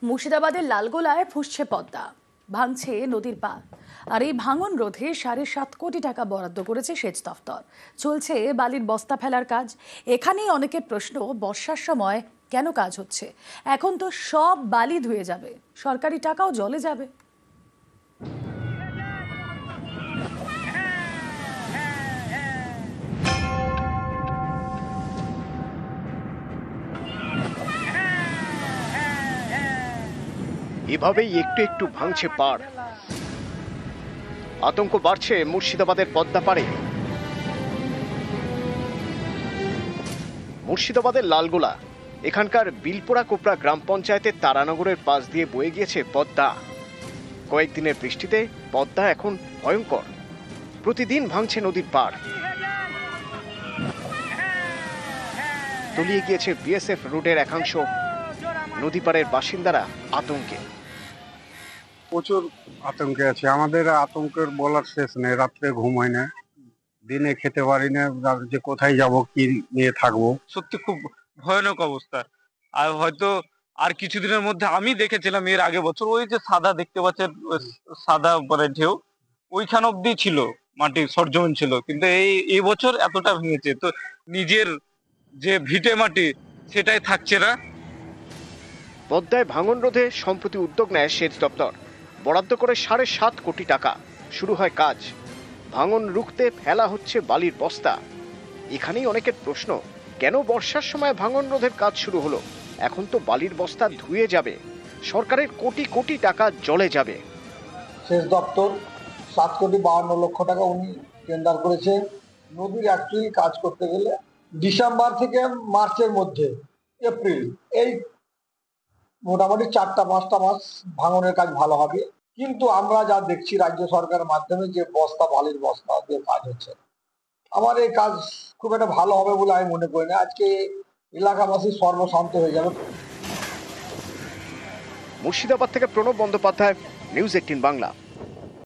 মুর্শিদাবাদের লালগোলায় ফুঁসছে পদ্মা, ভাঙছে নদীর পাল। আর এই ভাঙন রোধে 7.5 কোটি টাকা বরাদ্দ করেছে সেচ দফতর। চলছে বালির বস্তা ফেলার কাজ। এখানেই অনেকের প্রশ্ন, বর্ষার সময় কেন কাজ হচ্ছে? এখন তো সব বালি ধুয়ে যাবে, সরকারি টাকাও জলে যাবে। এভাবেই একটু একটু ভাঙছে পাড়। আতঙ্ক বাড়ছে মুর্শিদাবাদের পদ্মা পাড়ে। মুর্শিদাবাদের লালগোলা, এখানকার বিলপোড়া কোপড়া গ্রাম পঞ্চায়েতের তারানগরের পাশ দিয়ে বয়ে গিয়েছে পদ্মা। কয়েকদিনের বৃষ্টিতে পদ্মা এখন ভয়ঙ্কর। প্রতিদিন ভাঙছে নদীর পাড়। তলিয়ে গিয়েছে বিএসএফ রোডের একাংশ। নদী পাড়ের বাসিন্দারা আতঙ্কে। প্রচুর আতঙ্কে আছে। আমাদের আতঙ্কের বলার শেষ নেই। রাত্রে ঘুম হয় না, দিনে খেতে পারি না, যে কোথায় যাব, কি নিয়ে থাকবো। সত্যি খুব ভয়ানক অবস্থা। আর হয়তো আর কিছুদিনের মধ্যে, আমি দেখেছিলাম এর আগে বছর, ওই যে সাদা দেখতে পাচ্ছেন, সাদা উপরে ঢেউ, ওইখান অব্দি ছিল, মাটি সরজমিন ছিল, কিন্তু এই বছর এতটা ভেঙেছে। তো নিজের যে ভিটে মাটি সেটাই থাকছে না। পদ্মায় ভাঙন রোধে সম্প্রতি উদ্যোগ নেয় সেচ দপ্তর। বরাদ্দ করে 7.5 কোটি টাকা। শুরু হয় কাজ। ভাঙন রুখতে ফেলা হচ্ছে বালির বস্তা। এখানেই অনেকের প্রশ্ন, কেন বর্ষার সময় ভাঙন রোধের কাজ শুরু হলো? এখন তো বালির বস্তা ধুয়ে যাবে, সরকারের কোটি কোটি টাকা জলে যাবে। সেচ দপ্তর 7,52,00,000 টাকা উনি টেন্ডার করেছে। নদীর অ্যাকচুয়ালি কাজ করতে গেলে ডিসেম্বর থেকে মার্চের মধ্যে, এপ্রিল, এই মোটামুটি 4-5টা মাস ভাঙনের কাজ ভালো হবে। কিন্তু আমরা যা দেখছি রাজ্য সরকারের মাধ্যমে যে বস্তা, বালির বস্তা দিয়ে কাজ হচ্ছে, আমার এই কাজ খুব একটা ভালো হবে বলে আমি মনে করি না। আজকে এলাকাবাসী সর্বশান্ত হয়ে যাবে। মুর্শিদাবাদ থেকে প্রণব বন্দ্যোপাধ্যায়, নিউজ 18 বাংলা।